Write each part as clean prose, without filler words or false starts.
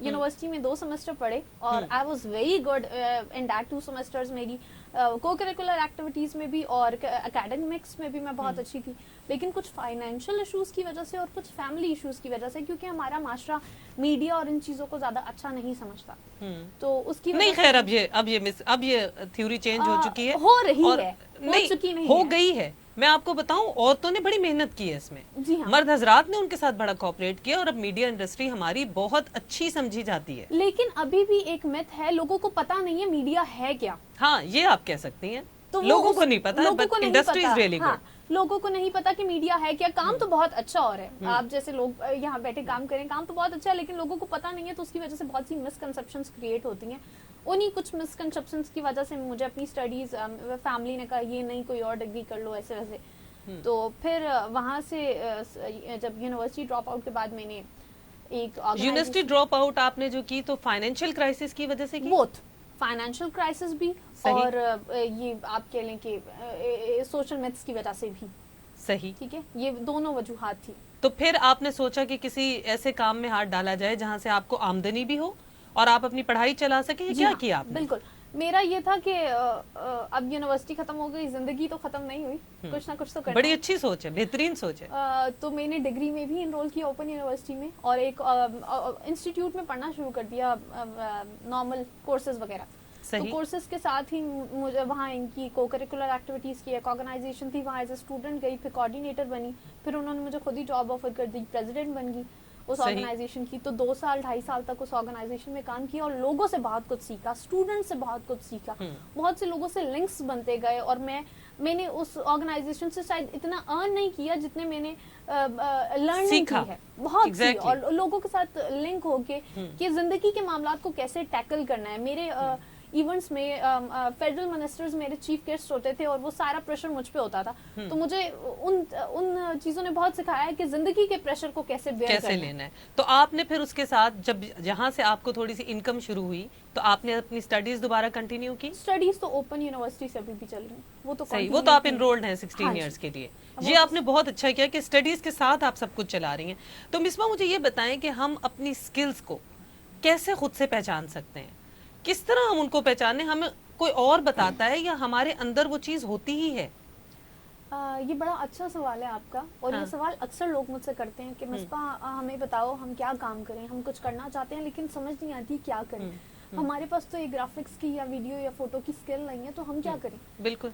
University میں 2 semester پڑھے اور I was very good in that 2 semesters. میری کو کریکولر ایکٹیویٹیز میں بھی اور اکیڈمکس میں بھی میں بہت اچھی تھی, لیکن کچھ فائنینشیل ایشوز کی وجہ سے اور کچھ فیملی ایشوز کی وجہ سے, کیونکہ ہمارا معاشرہ میڈیا اور ان چیزوں کو زیادہ اچھا نہیں سمجھتا, تو اس کی نہیں خیر اب یہ تھیوری چینج ہو چکی ہے, ہو رہی ہے, ہو گئی ہے. میں آپ کو بتاؤں عورتوں نے بڑی محنت کی ہے اس میں, مرد حضرات نے ان کے ساتھ بڑا کوآپریٹ کیا, اور اب میڈیا انڈسٹری ہماری بہت اچھی سمجھی جاتی ہے. لیکن ابھی بھی ایک میتھ ہے, لوگوں کو پتا نہیں ہے میڈیا ہے کیا. ہاں یہ آپ کہہ سکتی ہیں, لوگوں کو نہیں پتا, انڈسٹری از ریئلی گڈ. لوگوں کو نہیں پتا کہ میڈیا ہے کیا. کام تو بہت اچھا ہو رہا ہے, آپ جیسے لوگ یہاں بیٹھے کام کریں, کام تو بہت اچھا ہے, لیکن لوگوں کو پتا نہیں ہے, تو اس کی وجہ سے بہت سی مسکنسیپشنز کریٹ ہوتی ہیں. انہی کچھ مسکنسیپشنز کی وجہ سے مجھے اپنی اسٹڈیز, فیملی نے کہا یہ نہیں کوئی اور ڈگری کر لو ایسے ویسے, تو پھر وہاں سے جب یونیورسٹی ڈراپ آؤٹ کے بعد میں نے ایک یونیورسٹی ڈراپ آؤٹ آپ نے جو کی تو فائنینشیل کرائسس کی وجہ سے کی, بوتھ فائنینشیل کرائسس بھی اور یہ آپ کہہ لیں کہ سوشل میتھس کی وجہ سے بھی. صحیح, ٹھیک ہے, یہ دونوں وجوہات تھی. تو پھر آپ نے سوچا کہ کسی ایسے کام میں ہاتھ ڈالا جائے جہاں سے آپ کو آمدنی بھی ہو اور آپ اپنی پڑھائی چلا سکیں. کیا کیا آپ نے؟ بالکل, میرا یہ تھا کہ اب یونیورسٹی ختم ہو گئی, زندگی تو ختم نہیں ہوئی, کچھ نہ کچھ تو کرنا. بڑی اچھی سوچ ہے, بہترین سوچ ہے. تو میں نے ڈگری میں بھی انرول کیا اوپن یونیورسٹی میں, اور ایک انسٹیٹیوٹ میں پڑھنا شروع کر دیا, نارمل کورسز وغیرہ. تو کورسز کے ساتھ ہی مجھے وہاں ان کی کو کریکولر ایکٹیویٹیز کی ایک آرگنائزیشن تھی, وہاں ایز اے اسٹوڈنٹ گئی, پھر کوآرڈینیٹر بنی, پھر انہوں نے مجھے خود ہی جاب آفر کر دی, پریزیڈنٹ بن گئی اس آرگنائزیشن کی. تو 2 سال 2.5 سال تک اس آرگنائزیشن میں کام کیا, اور لوگوں سے بہت کچھ سیکھا, اسٹوڈنٹ سے بہت کچھ سیکھا, بہت سے لوگوں سے لنکس بنتے گئے, اور میں نے اس آرگنائزیشن سے شاید اتنا ارن نہیں کیا جتنے میں نے لرننگ کی ہے, بہت سی, اور لوگوں کے ساتھ لنک ہو کے کہ زندگی کے معاملات کو کیسے ٹیکل کرنا ہے. میرے ایونٹس میں فیڈرل منسٹرز میرے چیف گیسٹ ہوتے تھے, اور وہ سارا پریشر مجھ پہ ہوتا تھا, تو مجھے ان چیزوں نے بہت سکھایا ہے کہ زندگی کے پریشر کو کیسے لینا ہے. تو آپ نے پھر اس کے ساتھ جب جہاں سے آپ کو تھوڑی سی انکم شروع ہوئی, تو آپ نے اپنی اسٹڈیز دوبارہ کنٹینیو کی؟ اسٹڈیز تو اوپن یونیورسٹی سے ابھی بھی چل رہی ہیں, وہ تو صحیح, وہ تو آپ انرولڈ ہیں 16 ایئرس کے لیے. یہ آپ نے بہت اچھا کیا کہ اسٹڈیز کے ساتھ آپ سب کچھ چلا رہی ہیں. تو مصباح مجھے یہ بتائیں کہ ہم اپنی اسکلز کو کیسے خود سے پہچان سکتے ہیں, کس طرح ہم ان کو پہچانے, ہمیں کوئی اور بتاتا ہے یا ہمارے اندر وہ چیز ہوتی ہی ہے؟ یہ بڑا اچھا سوال ہے آپ کا, اور یہ سوال اکثر لوگ مجھ سے کرتے ہیں کہ مصباح ہمیں بتاؤ ہم کیا کام کریں, ہم کچھ کرنا چاہتے ہیں لیکن سمجھ نہیں آتی کیا کریں, ہمارے پاس تو یہ گرافکس کی یا ویڈیو یا فوٹو کی اسکل نہیں ہے, تو ہم کیا کریں. بالکل.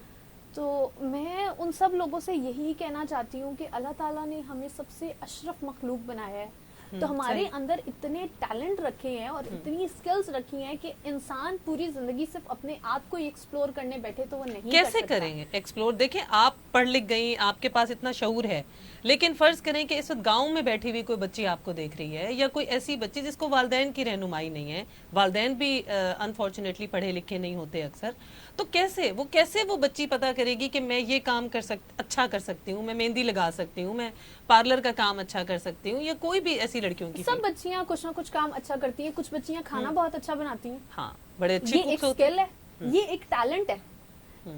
تو میں ان سب لوگوں سے یہی کہنا چاہتی ہوں کہ اللہ تعالیٰ نے ہمیں سب سے اشرف مخلوق بنایا ہے, تو ہمارے اندر اتنے ٹیلنٹ رکھے ہیں اور اتنی اسکلز رکھی ہیں کہ انسان پوری زندگی صرف اپنے آپ کو ایکسپلور کرنے بیٹھے تو وہ نہیں کیسے کریں گے ایکسپلور. دیکھیں آپ پڑھ لکھ گئی, آپ کے پاس اتنا شعور ہے, لیکن فرض کریں کہ اس وقت گاؤں میں بیٹھی ہوئی کوئی بچی آپ کو دیکھ رہی ہے, یا کوئی ایسی بچی جس کو والدین کی رہنمائی نہیں ہے, والدین بھی انفارچونیٹلی پڑھے لکھے نہیں ہوتے اکثر, تو کیسے وہ بچی پتا کرے گی کہ میں یہ کام اچھا کر سکتی ہوں, میں مہندی لگا سکتی ہوں, میں پارلر کا کام اچھا کر سکتی ہوں, یا کوئی بھی ایسی لڑکیوں کی. سب بچیاں کچھ نہ کچھ کام اچھا کرتی ہیں, کچھ بچیاں کھانا بہت اچھا بناتی ہیں, ہاں بڑے اچھی, یہ ایک اسکل ہے, یہ ایک ٹیلنٹ ہے.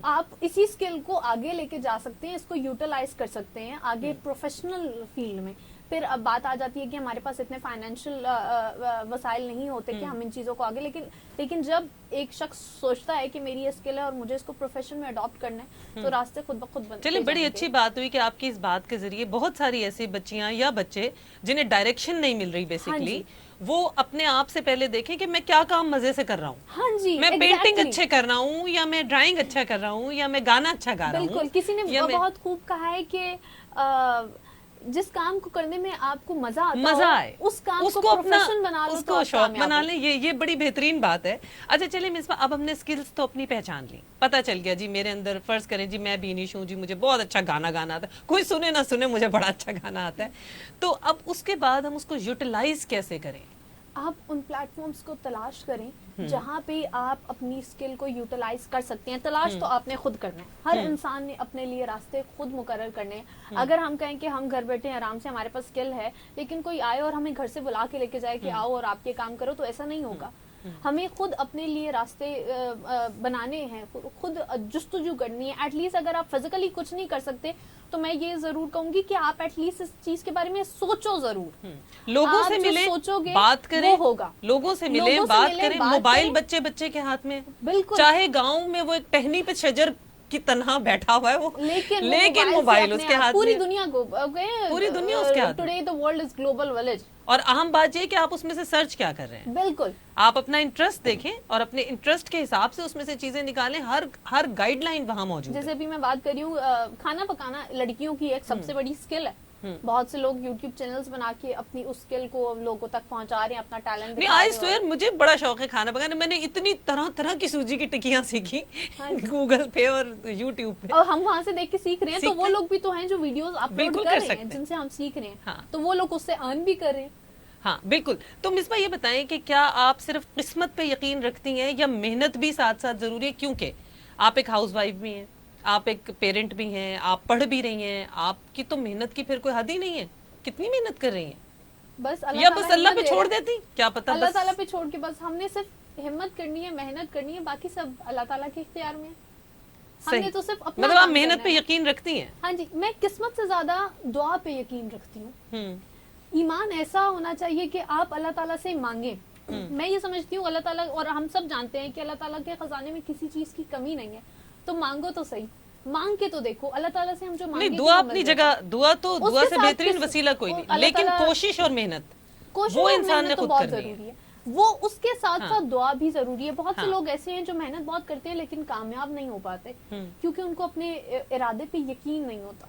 آپ اسی اسکل کو آگے لے کے جا سکتے ہیں, اس کو یوٹیلائز کر سکتے ہیں آگے پروفیشنل فیلڈ میں. پھر اب بات آ جاتی ہے کہ ہمارے پاس اتنے فائنینشیل وسائل نہیں ہوتے کہ ہم ان چیزوں کو آگے, لیکن جب ایک شخص سوچتا ہے کہ میری یہ اسکل ہے اور مجھے اس کو پروفیشن میں اڈاپٹ کرنا ہے, تو راستے خود بخود بنتے. چلیں, بڑی اچھی بات ہوئی کہ آپ کی اس بات کے ذریعے بہت ساری ایسی بچیاں یا بچے جنہیں ڈائریکشن نہیں مل رہی بیسیکلی, وہ اپنے آپ سے پہلے دیکھیں کہ میں کیا کام مزے سے کر رہا ہوں. ہاں جی, میں پینٹنگ اچھے کر رہا ہوں, یا میں ڈرائنگ اچھا کر رہا ہوں, یا میں گانا اچھا گا رہا ہوں. بالکل, کسی نے بہت خوب کہا ہے کہ جس کام کو کرنے میں آپ کو مزہ آئے اس کام کو پروفیشن بنا لو, اس کو شوق بنا لیں. یہ بڑی بہترین بات ہے. اچھا چلیں مصباح, اب ہم نے اسکلز تو اپنی پہچان لی, پتا چل گیا جی میرے اندر, فرض کریں جی میں بینش ہوں, جی مجھے بہت اچھا گانا گانا آتا ہے, کوئی سنے نہ سنے مجھے بڑا اچھا گانا آتا ہے. تو اب اس کے بعد ہم اس کو یوٹیلائز کیسے کریں؟ آپ ان پلیٹ فارمز کو تلاش کریں جہاں پہ آپ اپنی اسکل کو یوٹیلائز کر سکتے ہیں. تلاش تو آپ نے خود کرنا ہے, ہر انسان نے اپنے لیے راستے خود مقرر کرنے ہیں. اگر ہم کہیں کہ ہم گھر بیٹھے آرام سے, ہمارے پاس اسکل ہے, لیکن کوئی آئے اور ہمیں گھر سے بلا کے لے کے جائے کہ آؤ اور آپ یہ کام کرو, تو ایسا نہیں ہوگا. ہمیں خود اپنے لیے راستے بنانے ہیں, خود جستجو کرنی ہے. ایٹ لیسٹ اگر آپ فزیکلی کچھ نہیں کر سکتے تو میں یہ ضرور کہوں گی کہ آپ ایٹ لیسٹ اس چیز کے بارے میں سوچو ضرور. لوگوں سے ملیں, بات کریں, ہوگا. لوگوں سے ملیں, بات کریں. موبائل بچے کے ہاتھ میں, بالکل, چاہے گاؤں میں وہ ایک ٹہنی پہ شجر کی تنہا بیٹھا ہوا ہے وہ, لیکن موبائل اس کے ہاتھ میں. پوری دنیا کو, پوری دنیا اس کے ہاتھ میں. Today the world is global village. اور اہم بات یہ کہ آپ اس میں سے سرچ کیا کر رہے ہیں. بالکل, آپ اپنا انٹرسٹ دیکھیں اور اپنے انٹرسٹ کے حساب سے اس میں سے چیزیں نکالیں. ہر گائیڈ لائن وہاں موجود ہے. جیسے ابھی میں بات کر رہی ہوں, کھانا پکانا لڑکیوں کی ایک سب سے بڑی اسکل ہے. بہت سے لوگ یوٹیوب چینلز بنا کے اپنی اس اسکل کو لوگوں تک پہنچا رہے ہیں, اپنا ٹیلنٹ دکھا رہے ہیں. مجھے بڑا شوق ہے کھانا پکانا. میں نے اتنی طرح کی سوجی کی ٹکیاں سیکھی گوگل پہ اور یوٹیوب پہ, اور ہم وہاں سے دیکھ کے سیکھ رہے ہیں. تو وہ لوگ بھی تو ہیں جو ویڈیوز اپلوڈ کر رہے ہیں جن سے ہم سیکھ رہے ہیں, تو وہ لوگ اس سے ارن بھی کر رہے ہیں. ہاں بالکل. تو مصباح یہ بتائیں کہ کیا آپ صرف قسمت پہ یقین رکھتی ہیں یا محنت بھی ساتھ ساتھ ضروری ہے؟ کیونکہ آپ ایک ہاؤس وائف بھی ہیں, آپ ایک پیرنٹ بھی ہیں, آپ پڑھ بھی رہی ہیں, آپ کی تو محنت کی پھر کوئی حد ہی نہیں ہے. کتنی محنت کر رہی ہیں؟ بس اللہ پہ چھوڑ دیتی, کیا پتا اللہ تعالیٰ پہ چھوڑ کے بس ہم نے صرف ہمت کرنی ہے, محنت کرنی ہے, باقی سب اللہ تعالیٰ کے اختیار میں. ہم نے تو صرف اپنا, مطلب آپ محنت پہ یقین رکھتی ہیں؟ ہاں جی, میں قسمت سے زیادہ دعا پہ یقین رکھتی ہوں. ایمان ایسا ہونا چاہیے کہ آپ اللہ تعالیٰ سے مانگیں. میں یہ سمجھتی ہوں اللہ تعالیٰ, اور ہم سب جانتے ہیں کہ اللہ تعالیٰ کے خزانے میں کسی چیز کی کمی نہیں ہے, تو مانگو تو صحیح, مانگ کے تو دیکھو. اللہ تعالیٰ سے ہم جو مانگیں, دعا اپنی جگہ, دعا سے بہترین وسیلہ کوئی نہیں, لیکن کوشش اور محنت وہ انسان نے خود کرنی ہے. وہ اس کے ساتھ ساتھ دعا بھی ضروری ہے. بہت سے لوگ ایسے ہیں جو محنت بہت کرتے ہیں لیکن کامیاب نہیں ہو پاتے, کیونکہ ان کو اپنے ارادے پہ یقین نہیں ہوتا,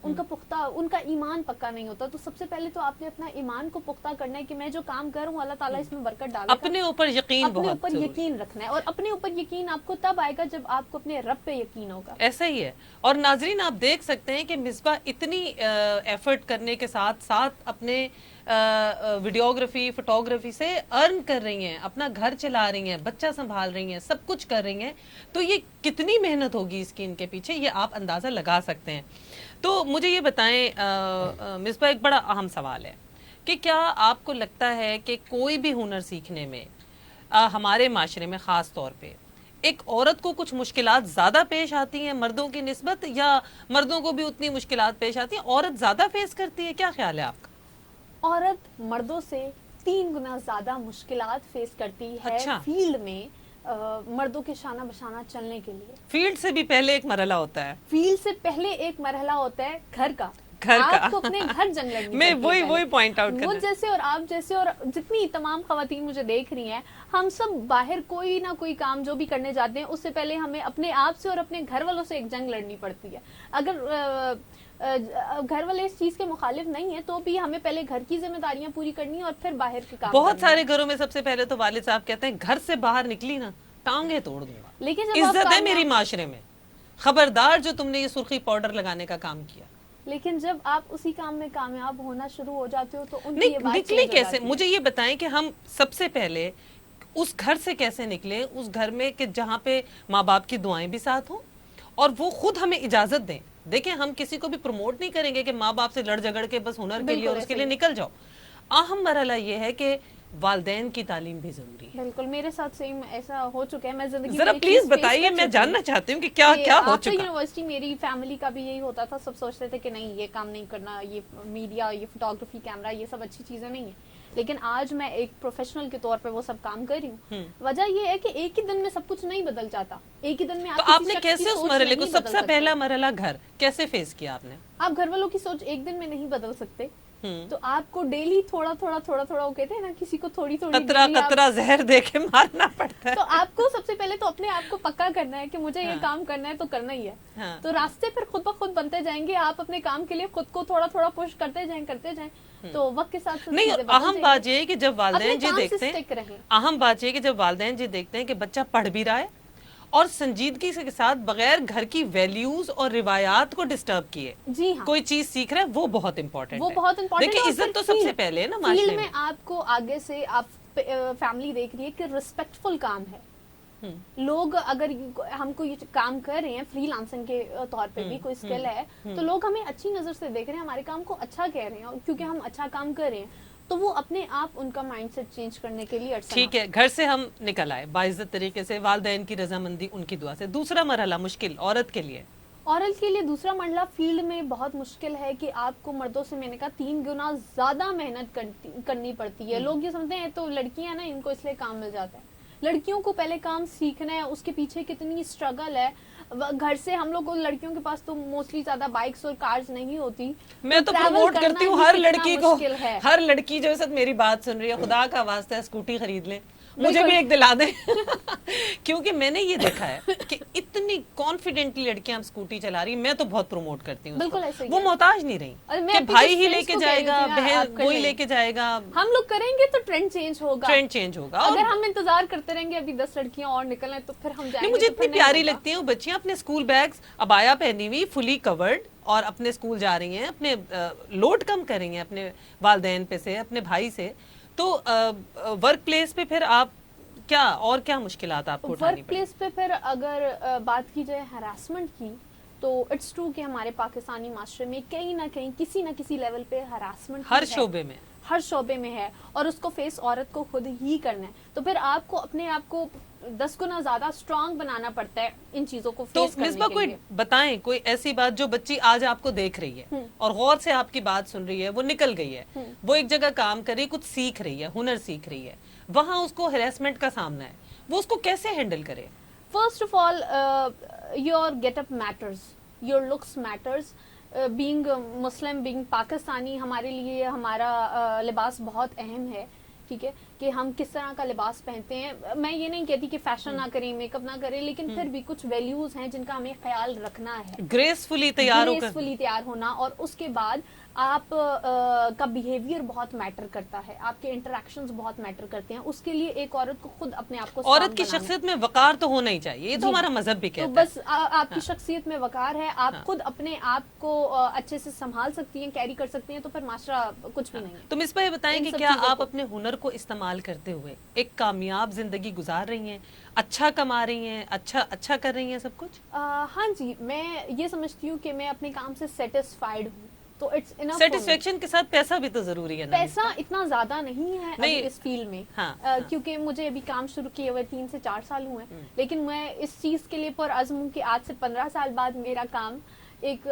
ان کا ایمان پکا نہیں ہوتا. تو سب سے پہلے تو آپ نے اپنا ایمان کو پختہ کرنا ہے کہ میں جو کام کر رہا ہوں اللہ تعالیٰ اس میں برکت ڈالے گا. اپنے اوپر یقین رکھنا ہے, اور اپنے اوپر یقین آپ کو تب آئے گا جب آپ کو اپنے رب پہ یقین ہوگا. ایسا ہی ہے. اور ناظرین آپ دیکھ سکتے ہیں کہ مصباح اتنی ایفرٹ کرنے کے ساتھ ساتھ اپنے ویڈیوگرافی فوٹوگرافی سے ارن کر رہی ہیں, اپنا گھر چلا رہی ہیں, بچہ سنبھال رہی ہیں, سب کچھ کر رہی ہیں. تو یہ کتنی محنت ہوگی اس کی ان کے پیچھے, یہ آپ اندازہ لگا سکتے ہیں. تو مجھے یہ بتائیں مصباح, ایک بڑا اہم سوال ہے کہ کیا آپ کو لگتا ہے کہ کوئی بھی ہنر سیکھنے میں ہمارے معاشرے میں خاص طور پہ ایک عورت کو کچھ مشکلات زیادہ پیش آتی ہیں مردوں کی نسبت, یا مردوں کو بھی اتنی مشکلات پیش آتی ہیں؟ عورت زیادہ فیس کرتی ہے, کیا خیال ہے آپ کا؟ عورت مردوں سے 3 گنا زیادہ مشکلات فیس کرتی ہے فیلڈ میں, مردوں کے شانہ بشانہ چلنے کے لیے. فیلڈ سے بھی پہلے ایک مرحلہ ہوتا ہے, فیلڈ سے پہلے ایک مرحلہ ہوتا ہے گھر کا. آپ کو اپنے گھر جنگ لڑنی میں وہی پوائنٹ آؤٹ مجھ جیسے اور آپ جیسے اور جتنی تمام خواتین مجھے دیکھ رہی ہیں, ہم سب باہر کوئی نہ کوئی کام جو بھی کرنے جاتے ہیں اس سے پہلے ہمیں اپنے آپ سے اور اپنے گھر والوں سے ایک جنگ لڑنی پڑتی ہے. اگر گھر والے اس چیز کے مخالف نہیں ہیں تو بھی ہمیں پہلے گھر کی ذمہ داریاں پوری کرنی اور پھر باہر کے کام. بہت سارے گھروں میں سب سے پہلے تو والد صاحب کہتے ہیں گھر سے باہر نکلی نا ٹانگیں توڑ دوں گا, لیکن عزت ہے میری معاشرے میں, خبردار جو تم نے یہ سرخی پاؤڈر لگانے کا کام کیا. لیکن جب آپ اسی کام میں کامیاب ہونا شروع ہو جاتے ہو تو ان کی یہ بات نکلیں کیسے؟ مجھے یہ بتائیں کہ ہم سب سے پہلے اس گھر سے کیسے نکلیں, اس گھر میں کہ جہاں پہ ماں باپ کی دعائیں بھی ساتھ ہوں اور وہ خود ہمیں اجازت دیں. دیکھیں ہم کسی کو بھی پروموٹ نہیں کریں گے کہ ماں باپ سے لڑ جھگڑ کے بس ہنر کے لیے اور اس کے لیے نکل جاؤ. اہم مرحلہ یہ ہے کہ والدین کی تعلیم بھی ضروری ہے. بالکل, میرے ساتھ سیم ایسا ہو چکا ہے. میں زندگی ذرا پلیز بتائیے, میں جاننا چاہتی ہوں کہ کیا ہو چکا. یونیورسٹی میری فیملی کا بھی یہی ہوتا تھا, سب سوچتے تھے کہ نہیں یہ کام نہیں کرنا, یہ میڈیا, یہ فوٹوگرافی, کیمرہ, یہ سب اچھی چیزیں نہیں ہیں. لیکن آج میں ایک پروفیشنل کے طور پہ وہ سب کام کر رہی ہوں. وجہ یہ ہے کہ ایک ہی دن میں سب کچھ نہیں بدل جاتا, ایک ہی دن میں. تو آپ نے کیسے اس مرحلے کو, سب سے پہلا مرحلہ گھر, کیسے فیس کیا آپ نے؟ آپ گھر والوں کی سوچ ایک دن میں نہیں بدل سکتے, تو آپ کو ڈیلی تھوڑا وہ کہتے ہیں نا, کسی کو تھوڑی قطرہ زہر دے کے مارنا پڑتا ہے. تو آپ کو سب سے پہلے تو اپنے آپ کو پکا کرنا ہے کہ مجھے یہ کام کرنا ہے تو کرنا ہی ہے. تو راستے پھر خود بخود بنتے جائیں گے, آپ اپنے کام کے لیے خود کو تھوڑا پش کرتے جائیں تو وقت کے ساتھ نہیں. اہم بات یہ ہے کہ جب والدین جی دیکھتے ہیں, اہم بات یہ کہ جب والدین جی دیکھتے ہیں کہ بچہ پڑھ بھی رہا ہے اور سنجیدگی کے ساتھ بغیر گھر کی ویلیوز اور روایات کو ڈسٹرب کیے کوئی چیز سیکھ رہا ہے, وہ بہت امپورٹنٹ ہے. دیکھیں عزت تو سب سے پہلے ہے نا معاشرے میں. آپ کو آگے سے آپ فیملی دیکھ رہی ہے کہ ریسپیکٹفل کام ہے. لوگ اگر ہم کو یہ کام کر رہے ہیں فری لانسنگ کے طور پہ بھی کوئی اسکل ہے تو لوگ ہمیں اچھی نظر سے دیکھ رہے ہیں, ہمارے کام کو اچھا کہہ رہے ہیں, کیونکہ ہم اچھا کام کر رہے ہیں. تو وہ اپنے آپ ان کا مائنڈ سیٹ چینج کرنے کے لیے ٹھیک ہے، گھر سے ہم نکل آئے باعزت طریقے سے، والدین کی رضامندی، ان کی دعا سے. دوسرا مرحلہ مشکل عورت کے لیے. عورت کے لیے دوسرا مرحلہ فیلڈ میں بہت مشکل ہے کہ آپ کو مردوں سے میں نے کہا 3 گنا زیادہ محنت کرنی پڑتی ہے. لوگ یہ سمجھتے ہیں تو لڑکیاں ہیں نا ان کو اس لیے کام مل جاتا ہے. لڑکیوں کو پہلے کام سیکھنا ہے, اس کے پیچھے کتنی اسٹرگل ہے. گھر سے ہم لوگ لڑکیوں کے پاس تو موسٹلی زیادہ بائکس اور کارز نہیں ہوتی. میں تو پروموٹ کرتی ہوں ہر لڑکی کو, ہر لڑکی جو ساتھ میری بات سن رہی ہے خدا کا واسطہ اسکوٹی خرید لیں, مجھے بھی ایک دلا دیں. کیونکہ میں نے یہ دیکھا ہے کہ اتنی کانفیڈنٹلی لڑکیاں اسکوٹی چلا رہی, میں تو بہت پروموٹ کرتی ہوں. بالکل ایسے وہ محتاج نہیں رہی کہ بھائی ہی لے کے جائے گا, بہن وہی لے کے جائے گا. ہم لوگ کریں گے تو ٹرینڈ چینج ہوگا, ٹرینڈ چینج ہوگا. اگر ہم انتظار کرتے رہیں گے ابھی 10 لڑکیاں اور نکلیں تو پھر ہم جائیں گے. مجھے اتنی پیاری لگتی ہیں وہ بچیاں اپنے اسکول بیگس ابایا پہنی ہوئی فلی کورڈ اور اپنے اسکول جا رہی ہیں, اپنے لوڈ کم کر رہی ہیں اپنے والدین پہ سے, اپنے بھائی سے. تو ورک پلیس پہ پھر آپ کیا اور کیا مشکلات آپ کو اٹھانی ورک پلیس پہ پھر اگر بات کی جائے ہراسمنٹ کی تو اٹس ٹرو کہ ہمارے پاکستانی معاشرے میں کہیں نہ کہیں کسی نہ کسی لیول پہ ہراسمنٹ ہر شعبے میں, ہر شعبے میں ہے, اور اس کو فیس عورت کو خود ہی کرنا ہے. تو پھر آپ کو اپنے آپ کو 10 گنا زیادہ اسٹرانگ بنانا پڑتا ہے ان چیزوں کو فیس کرنے کے لیے. تو مصباح کوئی بتائیں کوئی ایسی بات جو بچی آج آپ کو دیکھ رہی ہے اور غور سے آپ کی بات سن رہی ہے, وہ نکل گئی ہے, وہ ایک جگہ کام کر رہی, کچھ سیکھ رہی ہے, ہنر سیکھ رہی ہے, وہاں اس کو ہراسمنٹ کا سامنا ہے, وہ اس کو کیسے ہینڈل کرے؟ First of all your get up matters, your looks matters. Being Muslim, being Pakistani, ہمارے لیے ہمارا لباس بہت اہم ہے. ٹھیک ہے کہ ہم کس طرح کا لباس پہنتے ہیں. میں یہ نہیں کہتی کہ فیشن نہ کریں, میک اپ نہ کریں, لیکن پھر بھی کچھ ویلیوز ہیں جن کا ہمیں خیال رکھنا ہے. گریسفلی تیار ہونا, اور اس کے بعد آپ کا بیہیویئر بہت میٹر کرتا ہے, آپ کے انٹریکشنز بہت میٹر کرتے ہیں. اس کے لیے ایک عورت کو خود اپنے آپ کو, عورت کی شخصیت میں وقار تو ہونا ہی چاہیے, یہ تو ہمارا مذہب بھی کہتا ہے. بس آپ کی شخصیت میں وقار ہے, آپ خود اپنے آپ کو اچھے سے سنبھال سکتی ہیں, کیری کر سکتی ہیں, تو پھر معاشرہ کچھ بھی نہیں ہے. تو مصباح یہ بتائیں کہ کیا آپ اپنے ہنر کو استعمال کرتے ہوئے ایک کامیاب زندگی گزار رہی ہیں, اچھا کما رہی ہیں, اچھا کر رہی ہیں سب کچھ؟ ہاں جی, میں یہ سمجھتی ہوں کہ میں اپنے کام سے سیٹسفائیڈ ہوں. تو سیٹسفیکشن کے ساتھ پیسہ بھی تو ضروری ہے نا. پیسہ اتنا زیادہ نہیں ہے اس فیلڈ میں, کیونکہ مجھے ابھی کام شروع کیے ہوئے 3 سے 4 سال ہوئے ہیں, لیکن میں اس چیز کے لیے پرعزم ہوں کہ آج سے 15 سال بعد میرا کام ایک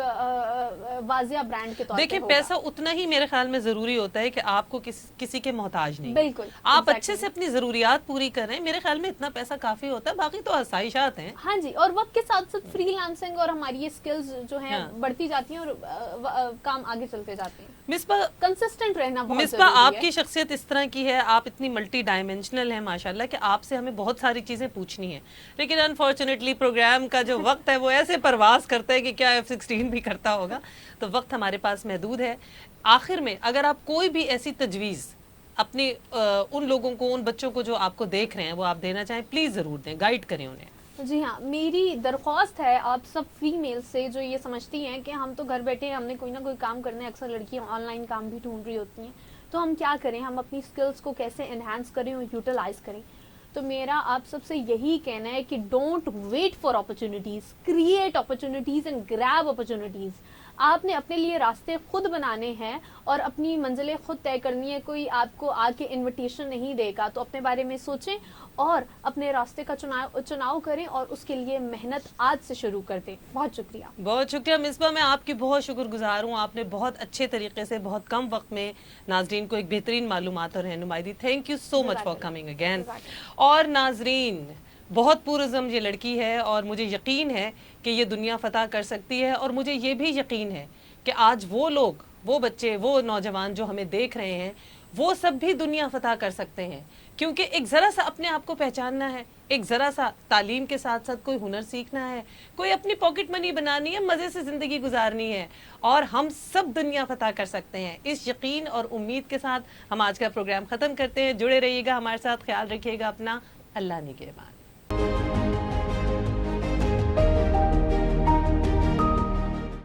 واضح برانڈ کے طور پر دیکھیں, پیسہ اتنا ہی میرے خیال میں ضروری ہوتا ہے کہ آپ کو کسی کے محتاج نہیں. بالکل, آپ اچھے سے اپنی ضروریات پوری کریں, میرے خیال میں اتنا پیسہ کافی ہوتا ہے, باقی تو آسائشات ہیں. ہاں جی, اور وقت کے ساتھ ساتھ فری لانسنگ اور ہماری یہ سکلز جو ہیں بڑھتی جاتی ہیں اور کام آگے چلتے جاتے ہیں. مصباح کنسسٹنٹ رہنا بہت ضروری ہے. مصباح آپ کی شخصیت اس طرح کی ہے, آپ اتنی ملٹی ڈائمینشنل ہیں ماشاءاللہ کہ آپ سے ہمیں بہت ساری چیزیں پوچھنی ہیں, لیکن انفارچونیٹلی پروگرام کا جو وقت ہے وہ ایسے پرواز کرتا ہے کہ کیا F-16 بھی کرتا ہوگا, تو وقت ہمارے پاس محدود ہے. آخر میں اگر آپ کوئی بھی ایسی تجویز اپنی ان لوگوں کو, ان بچوں کو جو آپ کو دیکھ رہے ہیں, وہ آپ دینا چاہیں, پلیز ضرور دیں, گائیڈ کریں انہیں. جی ہاں, میری درخواست ہے آپ سب فیمیل سے جو یہ سمجھتی ہیں کہ ہم تو گھر بیٹھے ہم نے کوئی نہ کوئی کام کرنا ہے, اکثر لڑکیاں آن لائن کام بھی ڈھونڈ رہی ہوتی ہیں, تو ہم کیا کریں, ہم اپنی سکلز کو کیسے انہانس کریں اور یوٹیلائز کریں. تو میرا آپ سب سے یہی کہنا ہے کہ don't wait for opportunities, create opportunities and grab opportunities. آپ نے اپنے لیے راستے خود بنانے ہیں اور اپنی منزلیں خود طے کرنی ہے, کوئی آپ کو آ کے انویٹیشن نہیں دے گا. تو اپنے بارے میں سوچیں اور اپنے راستے کا چناؤ کریں, اور اس کے لیے محنت آج سے شروع کر دیں. بہت شکریہ. بہت شکریہ مصباح, میں آپ کی بہت شکر گزار ہوں. آپ نے بہت اچھے طریقے سے بہت کم وقت میں ناظرین کو ایک بہترین معلومات اور رہنمائی دی. Thank you so much for coming again. اور ناظرین, بہت پرعزم یہ لڑکی ہے اور مجھے یقین ہے کہ یہ دنیا فتح کر سکتی ہے, اور مجھے یہ بھی یقین ہے کہ آج وہ لوگ, وہ بچے, وہ نوجوان جو ہمیں دیکھ رہے ہیں, وہ سب بھی دنیا فتح کر سکتے ہیں, کیونکہ ایک ذرا سا اپنے آپ کو پہچاننا ہے, ایک ذرا سا تعلیم کے ساتھ ساتھ کوئی ہنر سیکھنا ہے, کوئی اپنی پاکٹ منی بنانی ہے, مزے سے زندگی گزارنی ہے, اور ہم سب دنیا فتح کر سکتے ہیں. اس یقین اور امید کے ساتھ ہم آج کا پروگرام ختم کرتے ہیں. جڑے رہیے گا ہمارے ساتھ, خیال رکھیے گا اپنا. اللہ نگہبان.